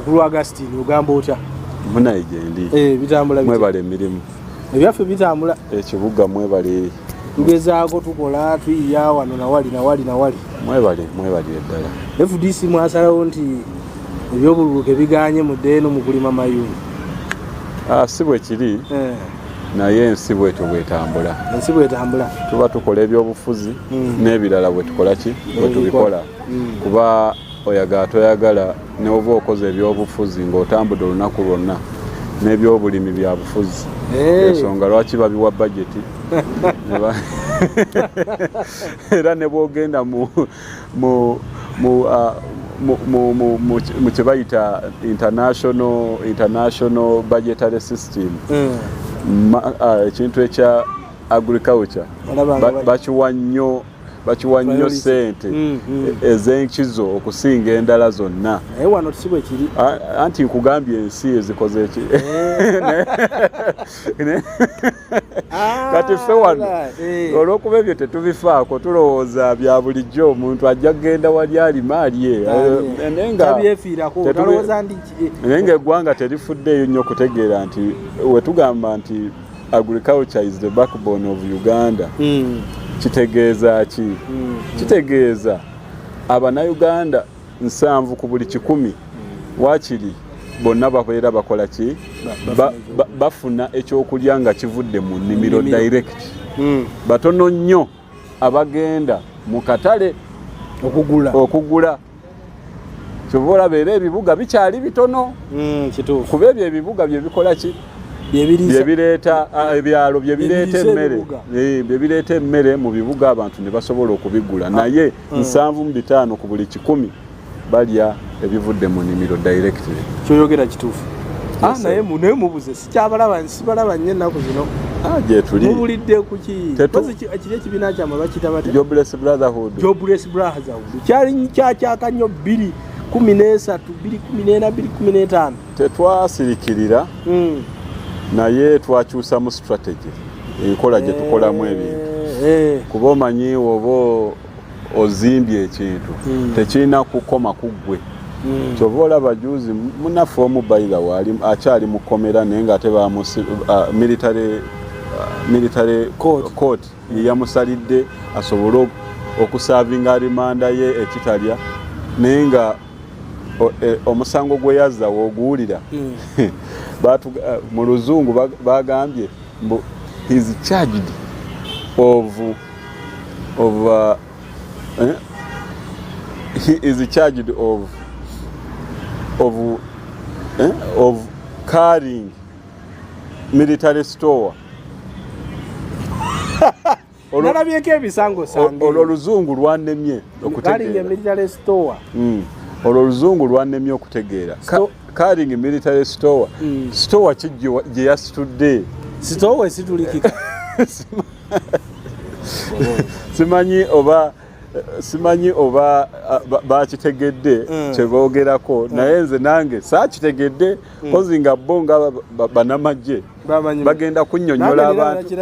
mukulu wa Augustine ogamba otya munaye gyendi bitambula mwebale emirimu ebyaffe bitambula ekibuga mwebale tugezaako tukola tuyiya wano nawali mwebale eddala FDC mwasalawo nti ebyobululuke biganye mu ddeeno mu kulima mayuni si bwe kiri naye ensi bwetyo bwetambula tuba tukola ebyobufuzi n'ebirala bwe tukola ki bwe tubikola kuba oyagala toyagala ne oba okoze ebyobufuzi ng'otambudde olunaku lwonna n'ebyobulimi bya bufuzi ensonga lwaki babiwa bajeti era ne bwogenda mu kye bayita international budgetary system ekintu ekya agriculture bakiwa nnyo ssente ez'enkizo okusinga endala zonna wano kisibwe kiri anti nkugambye ensi ezikoze eki kati ffe wano olw'okuba ebyo tetubifaako tulowooza bya bulijjo omuntu ajja kgenda wali alima alye naye ng'eggwanga terifuddeeyo nnyo okutegeera nti we tugamba nti agriculture is the backbone of Uganda kitegeeza ki kitegeeza Abanayuganda 7 ku buli 100 waakiri bonna babeera bakola ki bafuna ekyokulya nga kivudde mu nnimiro direct batono nnyo abagenda mu katale okugula kyova olaba ebibuga bikyali bitono kuba ebyo ebibuga bye bikola ki byebireeta ebyalo byebireeta emmere byebireeta emmere mu bibuga abantu ne basobola okubigula naye 7 ku buli 100 balya ebivudde mu nnimiro directly kyoyogera kituufu naye mubuze sibalaba nnyo ennaku zino gyetuli mubulidde kuki kiri ekibiina kyamwe bakiyita bate Jobless Brotherhood kyali kyakyaka nnyo 2013 2014 2015 tetwasirikirira naye twakyusa mu strategy enkola gye tukolamu ebintu kuba omanyi oba ozimbye ekintu tekirina kukoma ku ggwe kyova olaba juzi munaffe omu bayira waali akyali mu kkomera naye nga ate military court yamusalidde asobole okusavinga alimanda ye ekitalya naye nga omusango gwe yazza wooguwulira mu luzungu bagambye mbu he is charged of carrying military store. Nalabyeko ebisango sange. Olwo luzungu lwannemye okutegeera. Military store. Olwo luzungu lwannemye okutegeera. Carrying military store. Store kijjo gye yasitudde. Store esitulikika. Simanyi oba bakitegedde kyeboogerako naye nze nange saakitegedde kozi nga bo nga banamagye bagenda kunnyonnyola abantu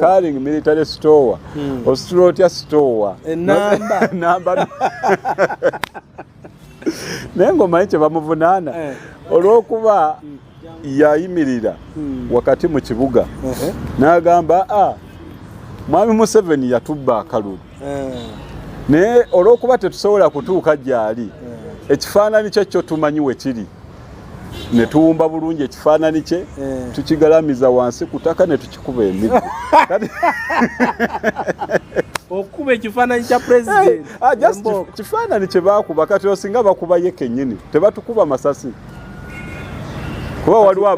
carrying military store ositula otya store enamba naye ng'omanyi kye bamuvunaana olw'okuba yayimirira wakati mu kibuga n'agamba Mwami Museveni yatubba akalulu naye olw'okuba tetusobola kutuuka gyali ekifaananyi kye kyo tumanyi we kiri ne tuwumba bulungi ekifaananyi kye tukigalamiza wansi ku ttaka ne tukikuba emiggo okuba ekifaananyi kya president kifaananyi kye baakuba kati osinga bakuba ye kennyini tebatukuba masasi kuba waliwo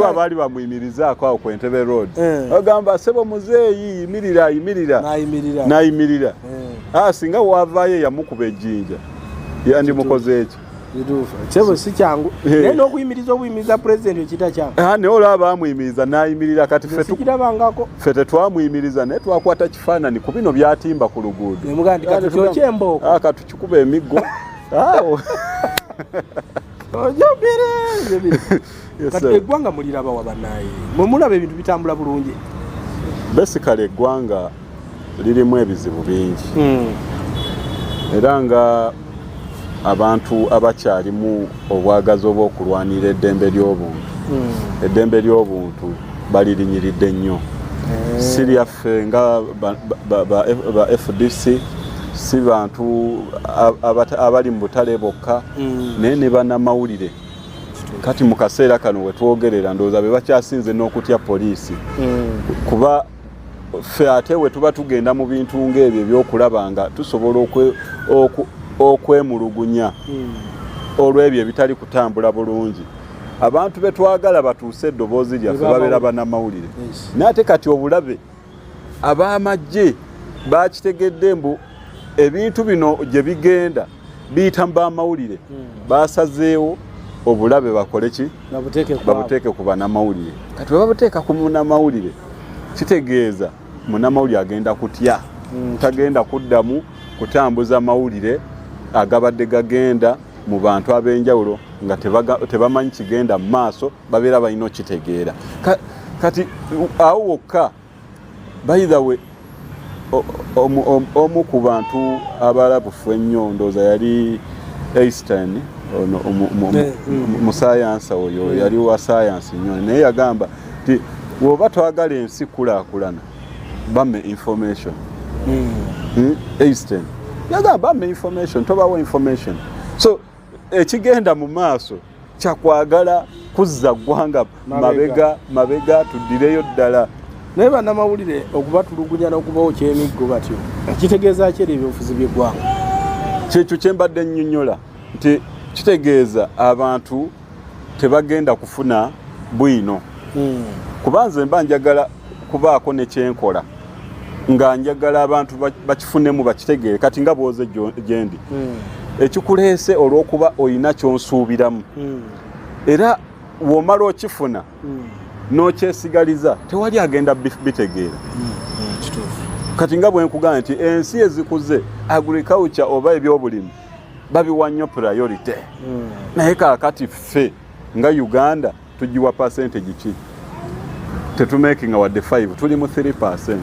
abaali bamuyimirizaako awo ku Entebbe Road bagamba sebo muzeeyi yimirira n'ayimirira singa waavaayo yamukuba ejjinja yandimukoze eki sebo si kyangu naye n'okuyimiriza pulezidenti ekita kyangu naye olaba bamuyimiriza n'ayimirira kati ffe tetwamuyimiriza naye twakwata kifaananyi ku bino byatimba ku luguudo katukikuba emiggo kati eggwanga muliraba wa bannaye mulaba ebintu bitambula bulungi basically eggwanga lirimu ebizibu bingi era nga abantu abakyalimu obwagazi obw'okulwanira eddembe ly'obuntu. Eddembe ly'obuntu balirinyiridde nnyo. Si lyaffe nga ba FDC, si bantu abali mu butale bokka, naye ne bannamawulire. Kati mu kaseera kano we twogerera ndowooza be bakyasinze n'okutya poliisi. Kuba ffe ate we tuba tugenda mu bintu ng'ebyo ebyokulaba nga tusobola okwemulugunya olw'ebyo ebitali kutambula bulungi. Abantu be twagala batuuse eddoboozi lyaffe babeera bannamawulire. Naye ate kati obulabe ab'amagye bakitegedde mbu ebintu bino gye bigenda biyita mu b'amawulire. Basazeewo obulabe bakole ki? Babuteeke ku bannamawulire. Kati bwe babuteeka ku munnamawulire kitegeeza munnamawulire agenda kutya. Tagenda kuddamu kutambuza mawulire agabadde gagenda mu bantu ab'enjawulo nga tebamanyi kigenda mu maaso, babeera balina okitegeera. Kati awo wokka by the way omu ku bantu abalabufu ennyo ndowooza yali Einstein, mu sayansi oyo yali wa sayansi nnyo, naye yagamba nti bw'oba twagala ensi kulaakulana bamme information. Einstein yagamba bamme information, tobawo information. So ekigenda mu maaso kyakwagala kuzza ggwanga mabega tuddireyo ddala. Naye bannamawulire okubatulugunya n'okubawo kyemiggo batyo kitegeeza ki ebyobufuzi by'eggwanga? Kyekyo kye mbadde nnyonnyola nti kitegeeza abantu tebagenda kufuna bwino. Kuba nze mba njagala kubaako ne kyenkola nga njagala abantu bakifunemu bakitegeere. Kati nga bwoze gyendi ekikuleese olw'okuba olina kyonsuubiramu era w'omala okifuna n'okyesigaliza tewali agenda bitegeera. Kati nga bwe nkugamba nti ensi ezikuze agriculture oba ebyobulimi babiwa nnyo priority. Naye kaakati ffe nga Uganda tugiwa percentage ki? Tetumakinga wadde 5, tuli mu 3%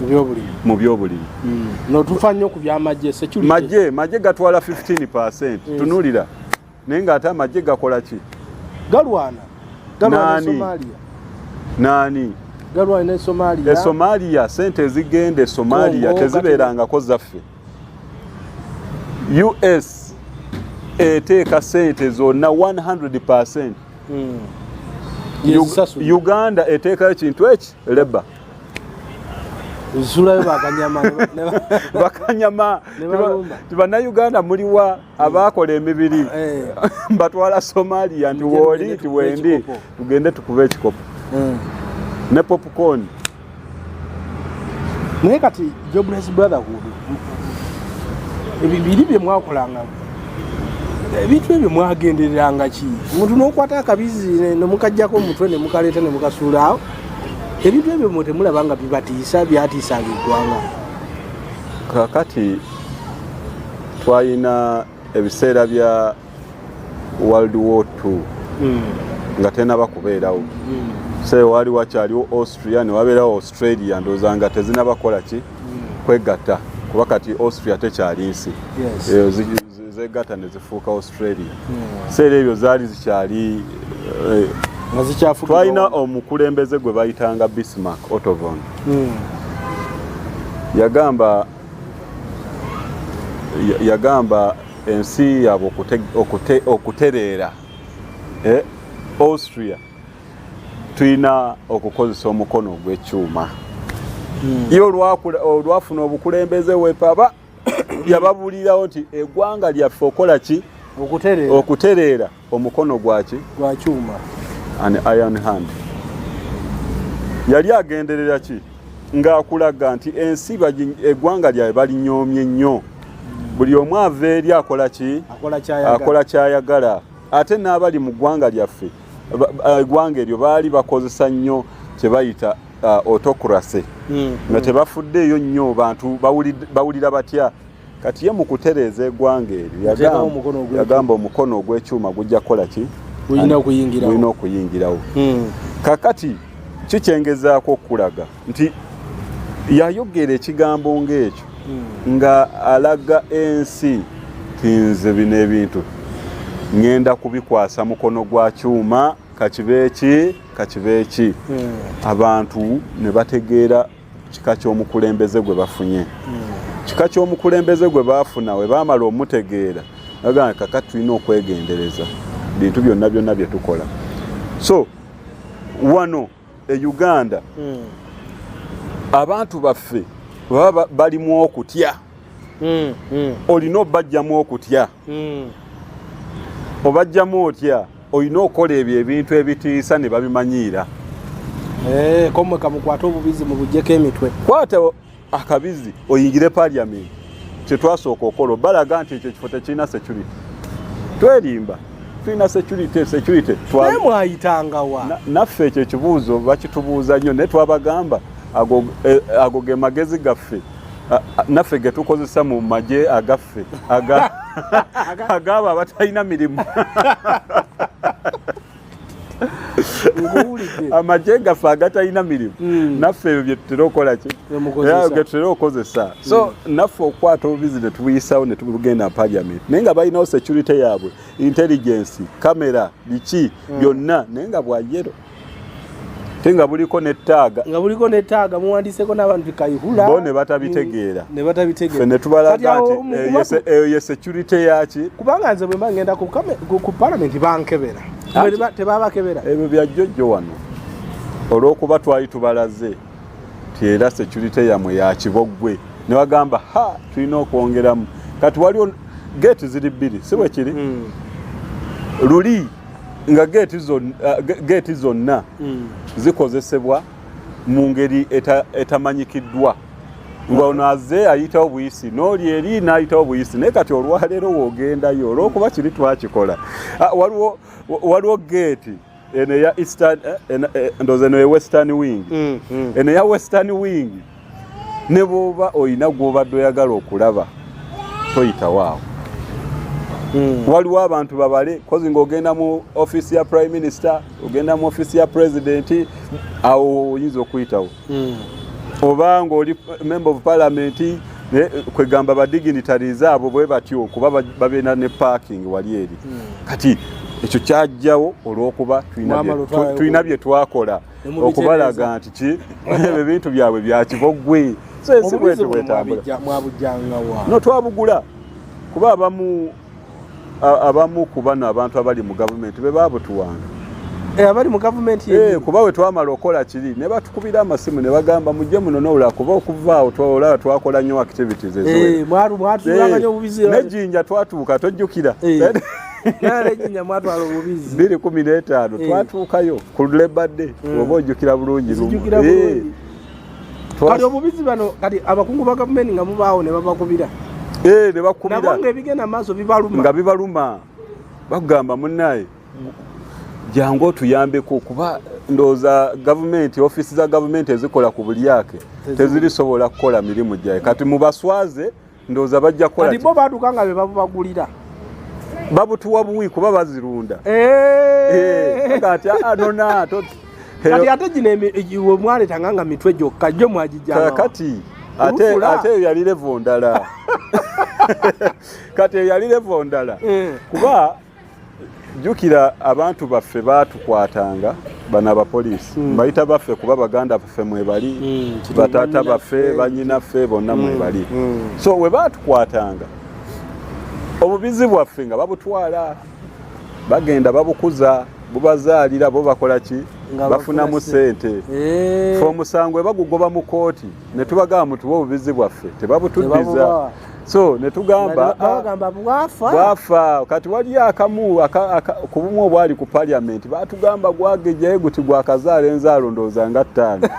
mu byobulimi. Notufa nnyo ku byamagye security. Magye gatwala 15%. Tunulira. Naye ng'ate amagye gakola ki? Galwana Somalia. Nani? Galwana Somalia. Somalia sente zigende Somalia tezibeerangako zaffe. US eteeka sente zonna 100%. Uganda eteekayo ekintu eki leba. Zulayo bakanyama Uganda muliwa abakola emibiri batwala Somalia nti wooli tiwendi tugende tukube ekikopo ne popcorn. Naye kati Jobless Brotherhood ebibiri bye mwakolanga ebintu ebyo mwagendereranga ki? Omuntu n'okwata akabizi nemukajjako omutwe ne mukaleeta ne mukasuula awo. Ebintu ebyo mwe temulaba nga bibatiisa byatiisanga eggwanga. Kakati twalina ebiseera bya World War II nga tenaba kubeerawo. Wali wakyaliwo Austria ne wabeerawo Australia ndowooza nga tezinabakola ki? Kwegatta. Kuba kati Austria tekyali nsi. Zegatta ne zifuuka Australia. Seera ebyo zaali zikyali twalina omukulembeze gwe bayitanga Bismarck Otto von. Yagamba ensi yabwe okutereera Austria tulina okukozesa omukono ogw'ekyuma. Yo olwafuna obukulembeze wepaba yababulirawo nti eggwanga lyaffe okola ki? Okutereera omukono gwaki? Gwa kyuma. An iron hand. Yali agenderera ki? Ng'akulaga nti ensi eggwanga lyawe balinyoomye nnyo. Buli omu ava eri akola ki? Akola kyayagala. Ate n'abali mu ggwanga lyaffe eggwanga eryo baali bakozesa nnyo kye bayita autocracy. Nga tebafuddeeyo nnyo bantu bawulira batya. Kati ye mu kutereeza eggwanga eryo yagamba omukono ogw'ekyuma gujja kukola ki? Gulina okuyingirawo. Kakati kikyengezaako okulaga nti yayogera ekigambo ng'ekyo nga alaga ensi tinze bino ebintu ngenda kubikwasa mukono gwa kyuma kakibeeki abantu ne bategeera kika ky'omukulembeze gwe bafunye kika ky'omukulembeze gwe baafuna we baamala omutegeera agamba kakati tulina okwegendereza bintu byonna bye tukola. So wano e Uganda abantu baffe baba balimu okutya olina obajjamu okutya obajjamu otya olina okola ebyo ebintu ebitiisa ne babimanyiira komwe kamukwata obubizi mu bujjeko emitwe kwata akabizi oyingire parliament kyetwasooka okola balaga nti ekyo kifo tekirina security twerimba tulina security mwayitangawa naffe ekyo ekibuuzo bakitubuuza nnyo naye twabagamba ago ge magezi gaffe naffe ge tukozesa mu magye agaffe agabo abatalina mirimu amagye gaffe agatalina mirimu naffe ebyo bye tutera okukola ki ge tutera okukozesa so naffe okukwata obubizi ne tubuyisawo ne tubugenda parliament naye nga balinawo security yaabwe intelligence kamera biki byonna naye nga bwayero tenga buliko nettaaga muwandiiseko n'abantu kayihula bo ne batabitegeera ne tubalaga nti ye security yaki kubanga nze bwe mba ngenda ku parliament bankebera tebabakebera ebyo byajjojjo wano olw'okuba twali tubalaze ti era security yamwe yakiboggwe ne bagamba tulina okwongeramu kati waliwo geeti ziri bbiri si bwe kiri luli nga geeti zonna zikozesebwa mu ngeri etamanyikiddwa nga ono aze ayitawo buyisi n'oli eri n'ayitawo buyisi naye kati olwaleero woogendayo olw'okuba kiri twakikola waliwo geeti eno eya eastern ndoozi eno ye western wing eno eya western wing ne bw'oba olina gw'obadde oyagala okulaba toyitawaawo waliwo abantu babale kozi ng'ogenda mu office ya prime minister ogenda mu office ya president awo oyinza okuyitawo oba ng'oli member of parliament kwegamba badignitaries abo bwe batyo kuba babeera ne parking wali eri kati ekyo kyajjawo olw'okuba tulina bye twakola okubalaga nti ki ebintu byabwe byakiboggwe so esi bwetu bwetambula no twabugula kuba abamu ku bano abantu abali mu gavumenti be baabutuwanga abali mu gavumenti kuba we twamala okola kiri ne batukubira amasimu ne bagamba mujje muno n'olula kuba okuvaawo twolaba twakola nnyo activities nejjinja twatuuka tojjukira nejjinja mwatwala obubizi 2015 twatuukayo ku Labour Day oba ojjukira bulungi kati obubizi bano kati abakungu ba gavumenti nga mubaawo ne babakubira ne bakubira nabonga ebigenda maaso bibaluma bagamba munnaye jangu otuyambeko kuba ndooza gavumenti ofisi za gavumenti ezikola ku buli yake tezirisobola kukola mirimu gyaye kati mubaswaze ndooza bajja kukola kati bo baatuka nga be babagulira babutuwa buwi kuba bazirunda kati anona kati ate gino mwaleetanga nga mitwe gyokka jjo mwagijjanga kati ate eyo yali levo ndala kati eyo yali levo ndala kuba jukira abantu baffe batukwatanga bana abapoliisi bayita baffe kuba baganda baffe mwebali batata baffe banyinaffe bonna mwebali so we batukwatanga obubizi bwaffe nga babutwala bagenda babukuza bubazaalira bo bakola ki bafunamu ssente fe omusango ebagugoba mu kooti ne tubagamba mutuwa obubizi bwaffe tebabutuddiza so ne tugamba bwafa kati wali akamu ku bumu obwali ku parliament batugamba gwagejjayo guti gwakazaala enzaalo ndooza nga 5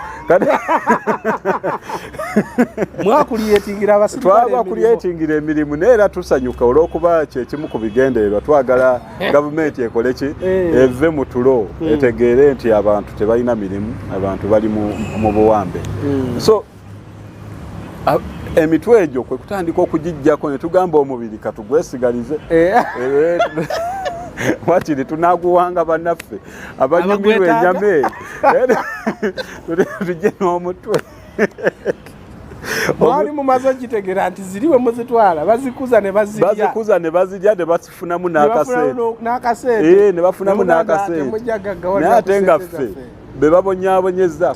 mwakuliyetingira twabakuliyetingira emirimu naye era tusanyuka olw'okuba kyekimu ku bigendererwa twagala gavumenti ekole ki eve mu tulo etegeere nti abantu tebalina mirimu abantu bali mu buwambe so emitwe egyo kwe kutandika okugijjako ne tugamba omubiri katugwesigalize wakiri tunaguwanga bannaffe abanyumirwa ennyama tujje n'omutwe mwali mumaze kitegera nti ziriwe muzitwala bazikuza ne bazirya ne basifunamu n'akasente ne bafunamu n'akasente n'ate nga ffe be babonyaabonyeza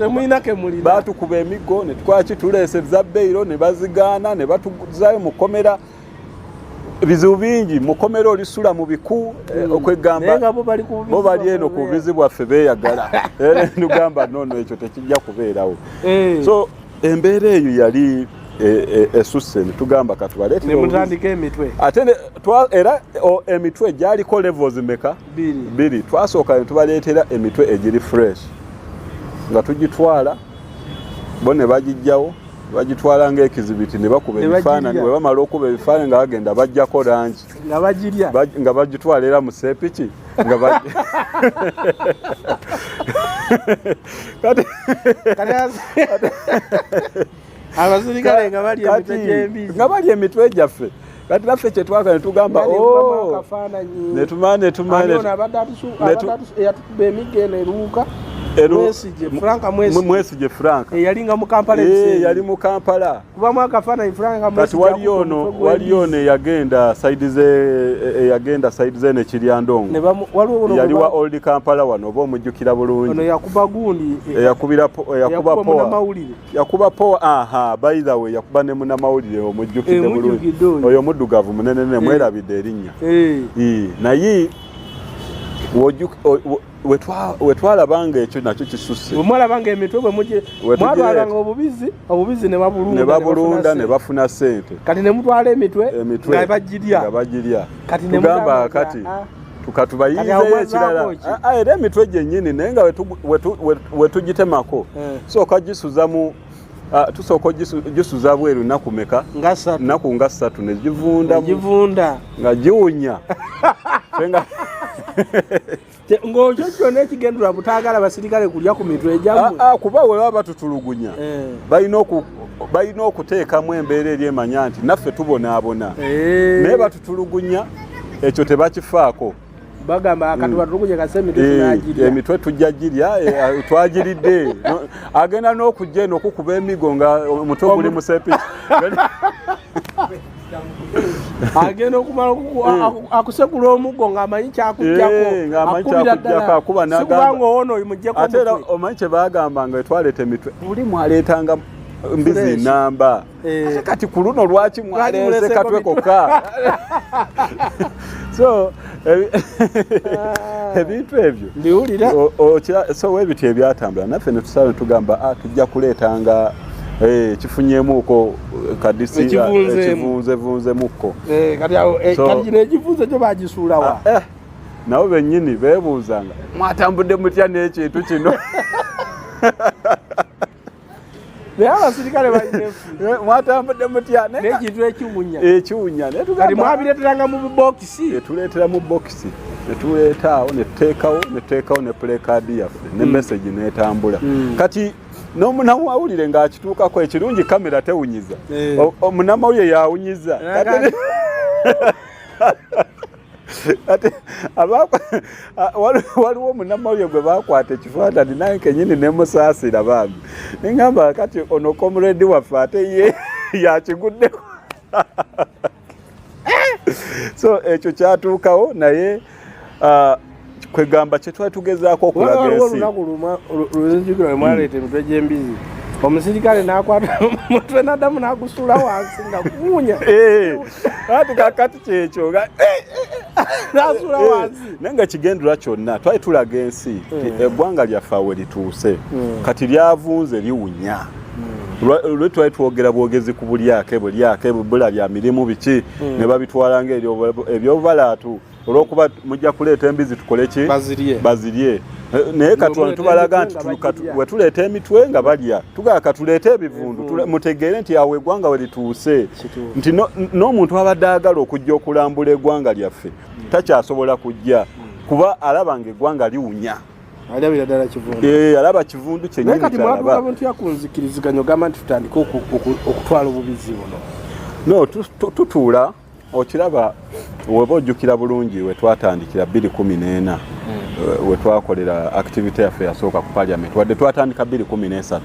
baatukuba emigo ne twaki tuleeseza beyiro ne bazigaana ne batuzaayo mukomera bizibu bingi mukomera olisula mu biku okwegamba bo bali eno ku bubizi bwaffe beeyagala nugamba nono ekyo tekijja kubeerawo so embeera eyo yali esusse ne tugamba katubaleetera mutandika emitwe ate era emitwe gyaliko levels meka bbiri twasooka ne tubaleetera emitwe egiri fresh nga tugitwala bo ne bagijjawo bagitwala ng'ekizibiti ne bakuba ebifaananyi bwe bamala okuba ebifaananyi nga bagenda bajjako langi nga bagitwala era mu seepiki nga abasirikale nga bali emitwe gyaffe kati naffe kyetwaka ne tugamba netuba emigga eruuka Mwesige Frank yalinga mu Kampala yali mu Kampala kuba mwakafaananyi Frank kati wali ono yagenda side ze ne Kiryandongo yali wa old Kampala wano oba omujjukira bulungi ono yakuba gundi yakuba poa by the way yakuba ne munamawulire omujjukire bulungi oyo muddugavu munene ne mwerabidde erinnya naye wetwalabanga ekyo nakyo kisusse mwalabanga emitwe mwatwalanga obubizi ne babulunda ne bafuna ssente kati ne mutwala emitwe nga bagirya tugamba kati tukatubayizeyo ekirala era emitwe gyennyini naye nga wetugitemako sooka gisuzamu tusooka gisuza bweru nnaku meka nnaku nga 3 ne givunda nga giwunya ng'okyo kyonna ekigendera butaagala abasirikale kulya ku mitwe egyammwe kuba we baba batutulugunya balina okuteekamu embeera eri emanya nti naffe tubonaabona naye batutulugunya ekyo tebakifaako bagamba kati batulugunye kase emitwe tujja girya twagiridde agenda n'okujja eno okukuba emigo nga omutwe guli mu sepiki agenda okumala akusekula omuggo ng'amanyi kyakujjako sikubanga owona oyo muggyeko ate era omanyi kye baagamba nga twaleeta emitwe buli mwaleetanga mbizi namba kati ku luno lwaki mwaleese katwe kokka so ebintu ebyo mbiwulira so webityo ebyatambula naffe ne tusaba ne tugamba tujja kuleetanga kifunyemuko kadisi ekivunzevunzemukko kati kino ekifunze kyo bagisuulawa nabo bennyini beebuuzanga mwatambudde mutya n'ekintu kino naye abasirikale mwatambudde mutya n'ekintu ekiwunya kati mwabireeteranga mu bibokisi tuleetera mu bokisi netuleetaawo netuteekawo ne plekadi yaffe ne message n'etambula kati n'omunamawulire ng'akituukako ekirungi kamera tewunyiza omunamawulire yawunyiza kati waliwo omunamawulire gwe bakwata ekifaananyi naye kenyini nemusaasira bambi neŋŋamba kati ono komuredi waffe ate ye yakiguddeko so ekyo kyatuukawo naye kwegamba kye twali tugezaako okulaga ensi olunaku lwenzijukira lwemwaleeta emitwe gy'embizi omusirikale n'akwata mutwe n'addamu n'agusuula wansi nga kuwunya ati kakati kyekyo n'asuula wansi naye nga kigendera kyonna twali tulaga ensi eggwanga lyaffe awe lituuse kati lyavunze liwunya lwe twali twogera bwogezi ku bulyake bula bya mirimu biki ne babitwala nga ebyobubalaatu olw'okuba mujja kuleeta embizi tukole ki bazirye naye katwala tubalaga nti wetuleeta emitwe nga balya tugala katuleete ebivundu mutegeere nti awo eggwanga we lituuse nti n'omuntu abadde agala okujja okulambula eggwanga lyaffe takyasobola kujja kuba alaba nga eggwanga liwunya alaba kivundu kyennyini kyalaba abantu yakunzikiriziganya ogamba nti tutandike okutwala obubizi buno tutuula okiraba weba ojjukira bulungi we twatandikira 2014 we twakolera activity yaffe yasooka ku parliament wadde twatandika 2013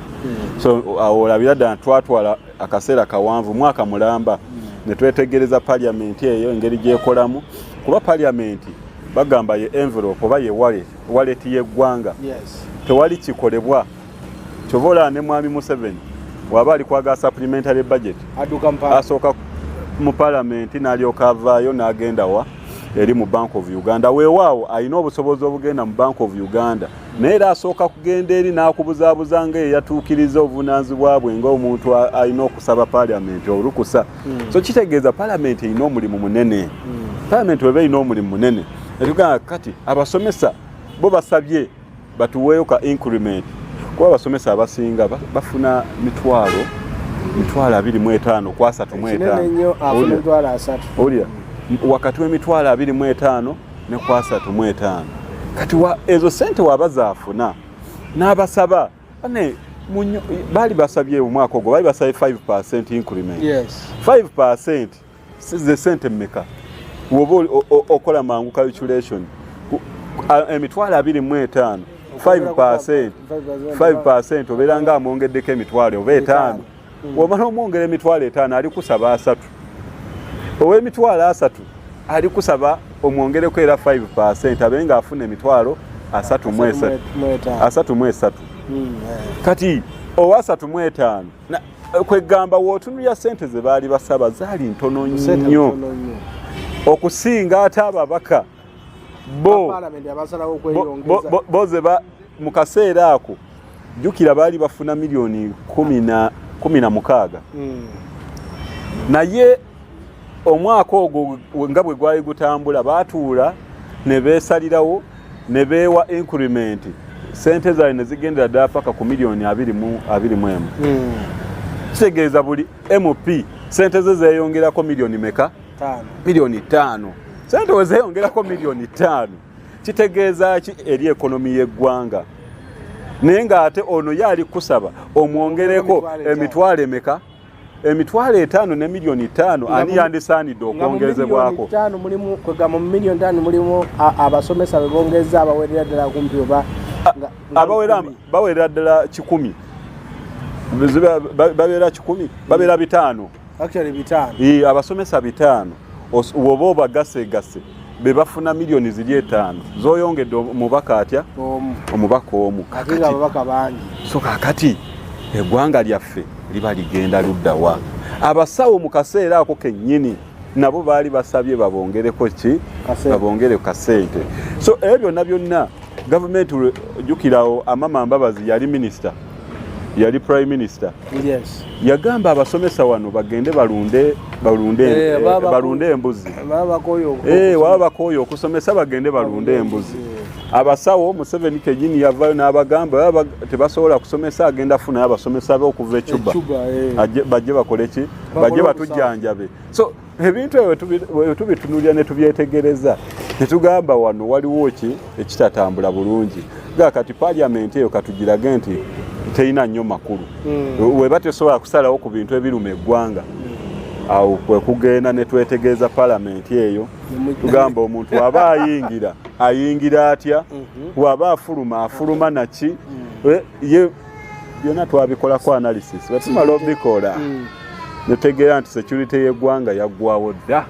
so olabira ddala twatwala akaseera kawanvu mwaka mulamba ne twetegereza parliament eyo engeri gyekolamu kuba parliament bagamba ye envelope oba ye wallet y'eggwanga tewali kikolebwa kyobola ne mwami Museveni waba ali kwaga supplementary budget asooka mu parliament n'alyoka avaayo n'agenda wa eri mu Bank of Uganda weewaawo alina obusobozi obugenda mu Bank of Uganda naye era asooka kugenda eri n'akubuzaabuza nga eyatuukiriza obuvunaanyizibwa bwe ng'omuntu alina okusaba parliament olukusa so kitegeeza parliament erina omulimu munene parliament weba erina omulimu munene etugamba kati abasomesa bo basabye batuweeyo ka increment kuba abasomesa abasinga bafuna mitwalo 25 kwa 35 olya wakati w'emitwalo 25 ne kwa 35 kati ezo sente wabazaafuna n'abasaba bali basabye omwaka ogwo bali basabye 5% increment 5% ze sente mmeka woba okola mangu calculation emitwalo 25 5% obeera nga amwongeddeko emitwalo oba 5 womala omwongera emitwalo 5 ali kusaba 3 ow'emitwalo 3 ali kusaba omwongereko era 5% abe nga afuna emitwalo 33 kati owa 35 kwegamba wootunulya sente ze baali basaba zaali ntono nnyo okusinga ate ababaka boze mu kaseera ako jjukira baali bafuna miliyoni 16 naye omwaka ogwo nga bwe gwali gutambula baatuula ne beesalirawo ne beewa increment sente zaali ne zigendera ddala paka ku miliyoni 21 kitegeeza buli MP sente ze zeeyongerako miliyoni meka miliyoni 5 sente we zeeyongerako miliyoni 5 kitegeeza ki eri ekonomi y'eggwanga naye ng'ate ono yaali kusaba omwongereko emitwalo emeka emitwalo 5 ne miliyoni 5 ani yandisaanidde okwongezebwako mu miliyoni 5 mulimu abasomesa bebongeza abawerera ddala kumpi oba bawerera ddala 100 babeera 100 babeera 5 abasomesa 5 woba obagasegase be bafuna miliyoni ziri 5 zoyongedde omubaka atya omubaka omu so kakati eggwanga lyaffe liba ligenda luddawa abasawo mu kaseera ako kennyini nabo baali basabye babongereko ki babongere kasente so ebyo byonna gavumenti jukirawo Amama Mbabazi yali minister yali prime minister yagamba abasomesa wano bagende balunde embuzi waba bakooye okusomesa bagende balunde embuzi abasawo Museveni kenyini yavayo n'abagamba tebasobola kusomesa agenda funa abasomesa be okuva ecuba bajje bakole ki bajje batujjanjabe so ebintu ebyo tubitunulira ne tubyetegereza ne tugamba wano waliwo ki ekitatambula bulungi nga kati parliament eyo katugirage nti teina nnyo makulu weba tesobola kusalawo ku bintu ebiruma eggwanga awo kwe kugenda ne twetegeeza parliament eyo tugamba omuntu waba ayingira atya waba afuluma naki ye byonna twabikolako analysis batumala obikola netegeera nti security y'eggwanga yaggwawo dda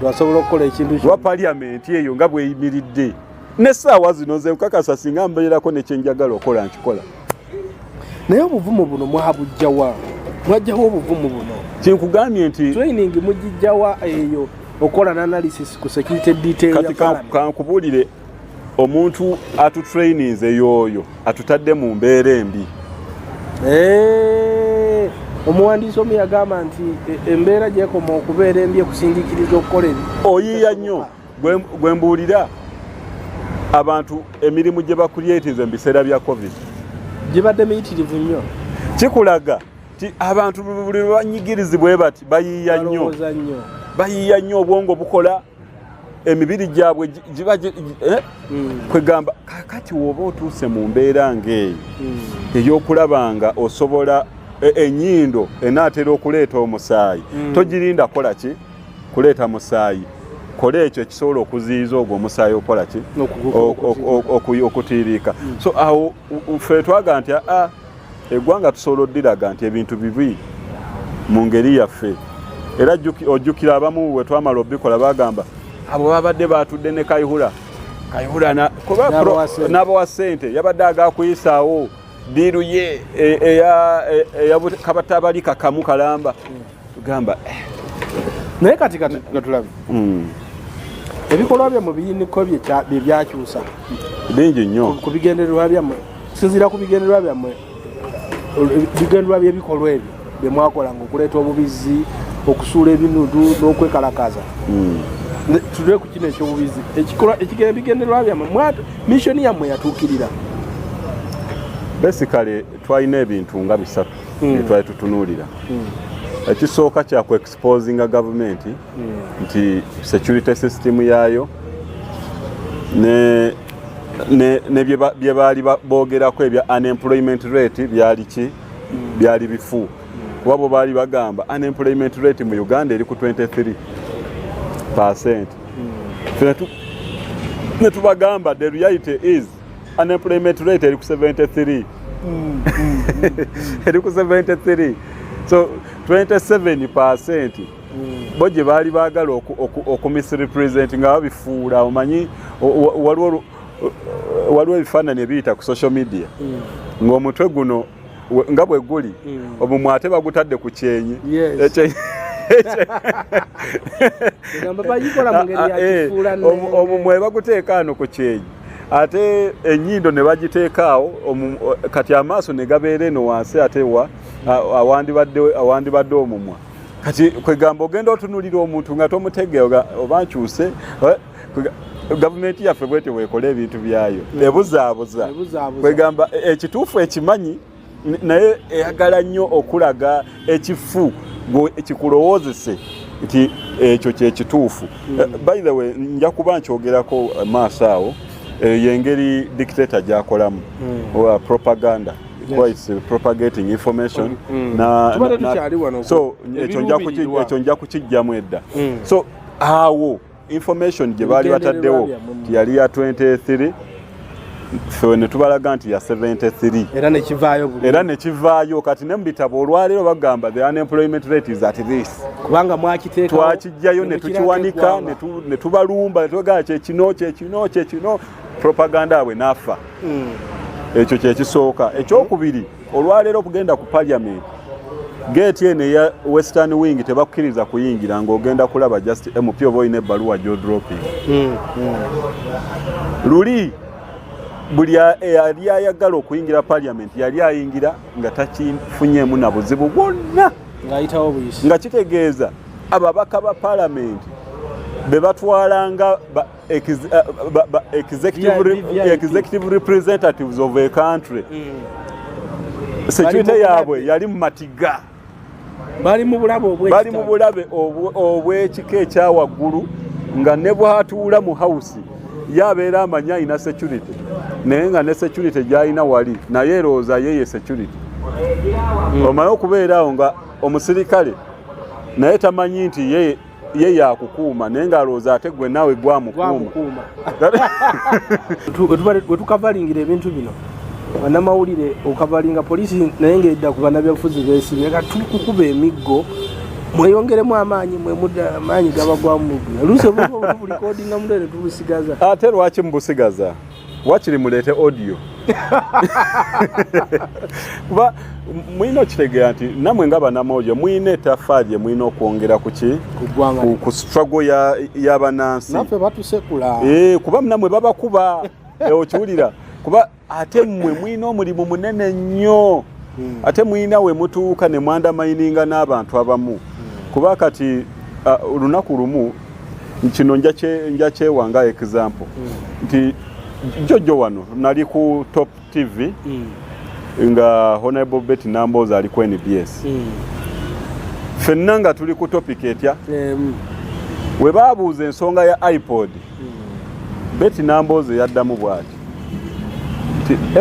asobola okukola ekintu wa parliament eyo nga bweyimiridde n'essaawa zino zenkakasa singa mbeerako nekyenjagala okola nkikola naye obuvumu buno mwabujjawa mwajjawo obuvumu buno kinkugambye nti training mugijjawa eyo okola analysis ku security detail kati kankubuulire omuntu atutrainize yoyo atutadde mu mbeera embi omuwandiisi omu yagamba nti embeera gyekoma okubeera embi ekusindikiriza okukola ebi oyiiya nnyo gwe mbuulira abantu emirimu gye bakuliyetinze mu biseera bya covid gibadde miyitirivu nnyo kikulaga ti abantu buli lwanyigirizibwe bati bayiiya nnyo obwongo bukola emibiri gyabwe giba kwegamba kakati woba otuuse mu mbeera ng'eyo ey'okulaba nga osobola ennyindo enaatera okuleeta omusaayi togirinda kola ki kuleeta musaayi kole ekyo ekisobola okuziyiza ogwo omusaayi okola ki okutiiriika. So awo ffe twaga nti eggwanga tusobola oddiraga nti ebintu bibi mu ngeri yaffe. Era ojjukira abamu bwe twamala obikola bagamba abo babadde batudde ne Kayihura n'abawa ssente yabadde agakuyisaawo diiru ye eya kabatabalika kamu kalamba tugamba naye kati gatulabe ebikolwa byammwe biyiniko bye byakyusa bingi nnyo ku bigendererwa byammwe sinzira ku bigendererwa byammwe bigendererwa by'ebikolwa ebyo bye mwakolanga okuleeta obubizi okusuula ebinundu n'okwekalakaza tulwe ku kino ekyobubizi ebigendererwa byammwe missoni yammwe yatuukirira. Basically twalina ebintu nga bisatu twali tutunuulira. Ekisooka kya ku exposinga government nti security system yaayo ne bye baali boogerako ebya unemployment rate byali ki byali bifu. Kuba bo baali bagamba unemployment rate mu Uganda eri ku 23%. Ne tubagamba the reality is unemployment rate eri ku 73. Eri ku 73. So 27% boje baali baagala okumisrepresent nga babifuula omanyi waliwo ebifaananyi ebiyita ku social media ng'omutwe guno nga bwe guli omumwe ate bagutadde ku kyenyi omumwe baguteeka ano ku kyenyi ate ennyindo ne bagiteekaawo kati amaaso ne gabeera eno wansi ate awandibadde omumwa kati kwegamba ogenda otunulira omuntu nga tomutegeera oba nkyuse gavumenti yaffe bwetyo bwekola ebintu byayo ebuzaabuza kwegamba ekituufu ekimanyi naye eyagala nnyo okulaga ekifu ekikulowoozese nti ekyo kyekituufu. By the way nja kuba nkyogerako maaso awo yengeri dictator gyakolamu propaganda propagating information so ekyo nja kukijjamu edda. So awo information gye baali bataddewo yali ya 23 ffe ne tubalaga nti ya 73 era nekivaayo kati ne mu bitabo olwaleero bagamba the unemployment rate is at this kubanga mwakiteeka twakijjayo ne tukiwanika ne tubalumba ne tugamba kyekino propaganda abwe nafa. Ekyo kyekisooka. Ekyokubiri olwaleero okugenda ku parliament gate eno eya western wing tebakkiriza kuyingira ng'ogenda kulaba just MP oba olina ebbaluwa gy'odroping. Luli buli yali ayagala okuyingira parliament yali ayingira nga takifunyeemu na buzibu bwonna nga kitegeeza ababaka ba parliament be batwalanga executive representatives of a country. Security yaabwe yali mu matiga bali mu bulabe obw'ekika ekyawaggulu nga ne bwatuula mu house yabeera amanya alina security naye nga ne security gy'alina wali naye erowooza yeye security. Omanyi okubeerawo nga omusirikale naye tamanyi nti ye yakukuuma naye ng'alowooza ate gwe naawe gwamukuuma. Bwe tukavalingira ebintu bino bannamawulire okavalinga poliisi naye ng'edda ku bannabyabufuzi beesibye nga tukukuba emiggo mweyongeremu amaanyi mwemudda amaanyi gabagwamu luusi obulikodinga mulere tubusigaza. Ate lwaki mubusigaza? Wakiri muleete audio kuba mwina okitegeera nti namwe nga bannamawulire mwina ettaffaali gye mwina okwongera ku struggle y'abannansi. Naffe batusekula kuba namwe babakuba okiwulira kuba ate mmwe mwina omulimu munene nnyo ate mwina we mutuuka ne mwandamayininga n'abantu abamu kuba kati olunaku lumu kino nja kyewanga example nti Jojo wano nali ku Top TV nga Honorable Betty Namboza ali ku NBS ffenna nga tuli ku topic etya we baabuuza ensonga ya iPod Betty Namboza yaddamu bw'ati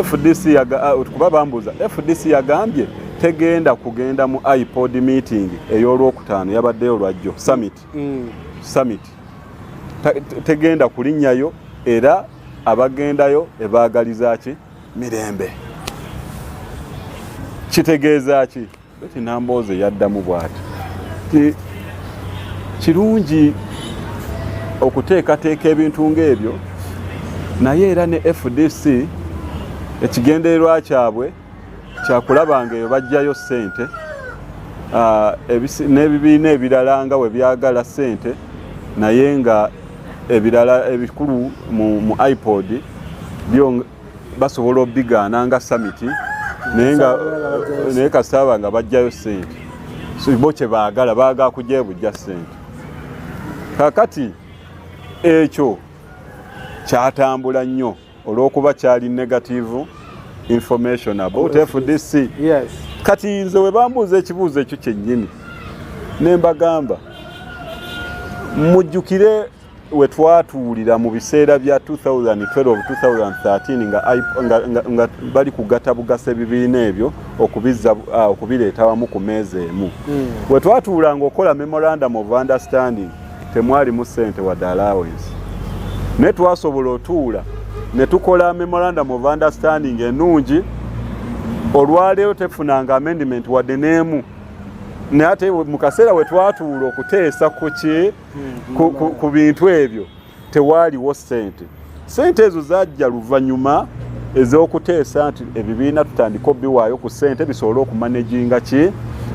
FDC kuba bambuuza FDC yagambye tegenda kugenda mu iPod meeting ey'olwokutaano yabaddeyo lwajjo summit tegenda kulinnyayo era abagendayo ebaagaliza ki mirembe. Kitegeeza ki? Beti Nambooze yaddamu bw'ati kirungi okuteekateeka ebintu ng'ebyo, naye era ne FDC ekigendererwa kyabwe kyakulaba ng'eyo bajjayo ssente n'ebibiina ebirala nga we byagala ssente, naye nga ebirala ebikulu mu iPod byo basobola obigaana nga summit, naye kasaba nga bajjayo ssente, so bo kye baagala kujjayo bujja ssente. Kakati ekyo kyatambula nnyo olw'okuba kyali negative information about FDC. Yes. Kati nze we bambuuza ekibuuzo ekyo kyennyini ne mbagamba mujjukire we twatuulira mu biseera bya 2012-2013 nga bali kugatta bugasa ebibiina ebyo okubireeta wamu ku meeza emu. We twatuulanga okola memorandum of understanding temwalimu ssente wadde allowance, naye twasobola otuula ne tukola memorandum of understanding ennungi, olwaleero tefunanga amendment wadde n'emu, naye ate mu kaseera we twatuula okuteesa ku bintu ebyo tewaaliwo ssente. Ssente ezo zajja luvannyuma ez'okuteesa nti ebibiina tutandika obbiwaayo ku ssente bisobole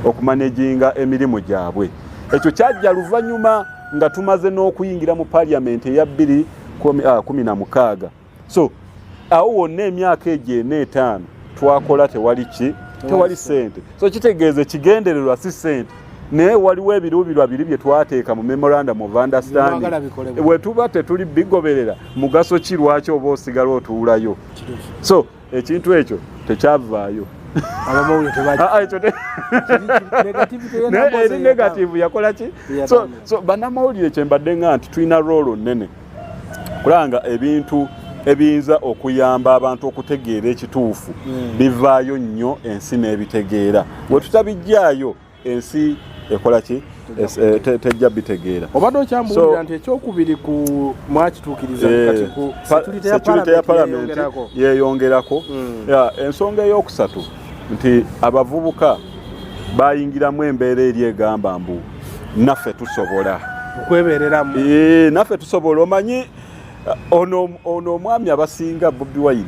okumanaginga emirimu gyabwe. Ekyo kyajja luvannyuma nga tumaze n'okuyingira mu parliament eya 2016. So awo wonna emyaka egyo 4-5 twakola tewali ssente. So kitegeeza ekigendererwa si ssente, naye waliwo ebiruubirwa biri bye twateeka mu memorandum of understanding. We tuba tetuli bigoberera mugaso ki lwaki oba osigala otuulayo. So ekintu ekyo tekyavaayo. Eri negative yakola ki? So bannamawulire kye mbadde nga nti tulina roolo nnene kulanga ebintu ebiyinza okuyamba abantu okutegeera ekituufu bivaayo nnyo ensi n'ebitegeera. Bwe tutabijjaayo ensi ekola ki? Tejja bitegeera. Obadde okyambuulira nti ekyokubiri ku mwakituukiriza kati ku security ya parliament yeeyongerako. Ensonga ey'okusatu nti abavubuka bayingiramu embeera eri egamba mbu naffe tusobola okwebeereramu. Naffe tusobola. Omanyi ono omwami abasinga Bobi Wine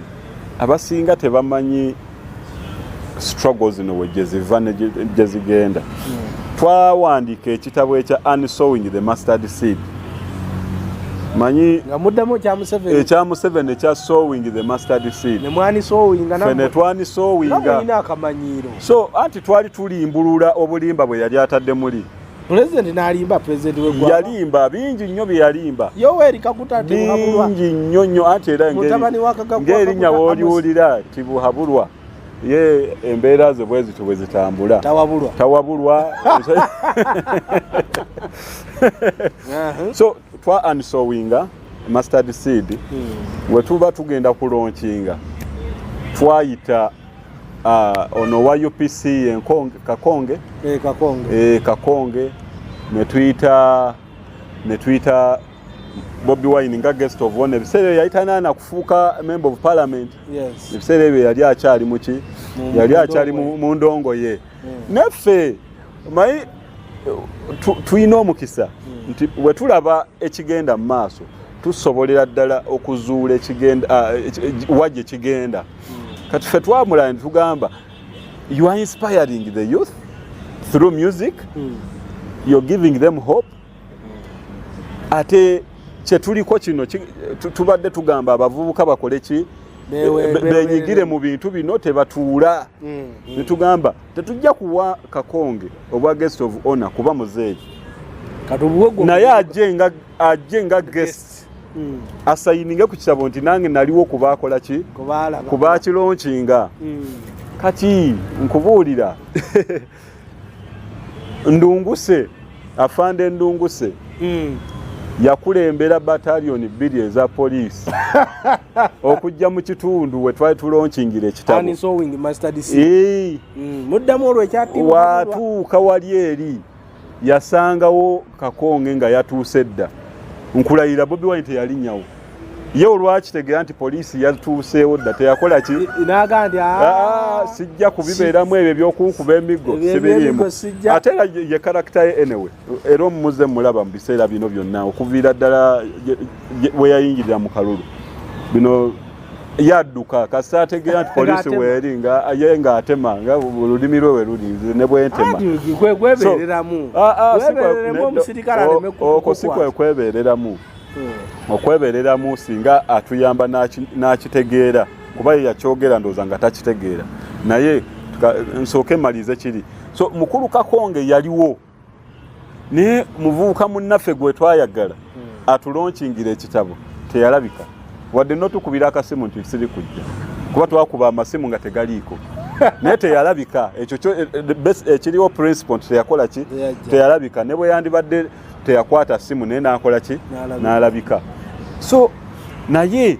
abasinga tebamanyi struggles zino we gyeziva ne gyezigenda. Twawandiika ekitabo ekya Unsowing the Mustard Seed. Manyi nga muddamu ekya Museveni ekya Sowing the Mustard Seed. Ne mwani sowinga namwe. Fene twani sowinga. Namwe akamanyiiro. So anti twali tulimbulula obulimba bwe yali atadde muli. President n'alimba president w'eggwanga. Yalimba bingi nnyo bye yalimba. Yoweri Kaguta tibuhabulwa. Bingi nnyo ate era ng'erinnya wooliwulira tibuhabulwa. Ye embeera ze bwe zityo bwe zitambula. Tawabulwa. So twa unsowinga mustard seed we tuba tugenda kulonkinga twayita ono wa UPC Kakonge Kakonge ne tuyita Bobi Wine nga guest of honor. Ebiseera yayita na kufuuka member of parliament. Yes. Ebiseera ebyo yali akyali muki? Yali akyali mu ndongo ye. Naffe mayi tuyina omukisa nti we tulaba ekigenda mu maaso tusobolera ddala okuzuula ekigenda wajje kigenda. Kati ffe twamula ne tugamba you are inspiring the youth through music. You're giving them hope. Ate kye tuliko kino tubadde tugamba abavubuka bakole ki? Benyigire mu bintu bino tebatuula. Ne tugamba tetujja kuwa Kakonge obwa guest of honor kuba muzeeyi. Naye ajje nga guest. Asayininge ku kitabo nti nange naliwo kubaakola ki? Kubaakilonkinga. Kati nkubuulira Ndunguse afande Ndunguse yakulembera battalion 2 eza police okujja mu kitundu we twali tulonkingira ekitabo. Unsowing Mustard Seed. Muddamu olwo ekyatibwa watuuka wali eri yasangawo Kakonge nga yatuuse dda nkulayira Bobi Wine teyalinyawo ye olwakitegera nti poliisi yatuuseewo dda teyakola ki nagandi sijja kubibeeramu ebyo ebyokunkuba emiggo sibiriimu ate era ye karakita ye anyway era omuze mulaba mu biseera bino byonna okuviira ddala we yayingirira mu kalulu bino yadduka kasita ategeera nti poliisi weeri ye ng'atema nga olulimi lwe we luli ne bwentema oko si kwebeereramu okwebereramu singa atuyamba n'akitegeera kuba ye yakyogera ndowooza nga takitegeera naye nsooke malize kiri so mukulu Kakonge yaliwo naye muvubuka munnaffe gwe twayagala atulonkingira ekitabo teyalabika wadde notukubira akasimu nti siri kujja kuba twakuba amasimu nga tegaliiko naye teyalabika ekyo ekiriwo principle teyakola ki teyalabika ne bwe yandibadde teyakwata simu naye nakola ki n'alabika so naye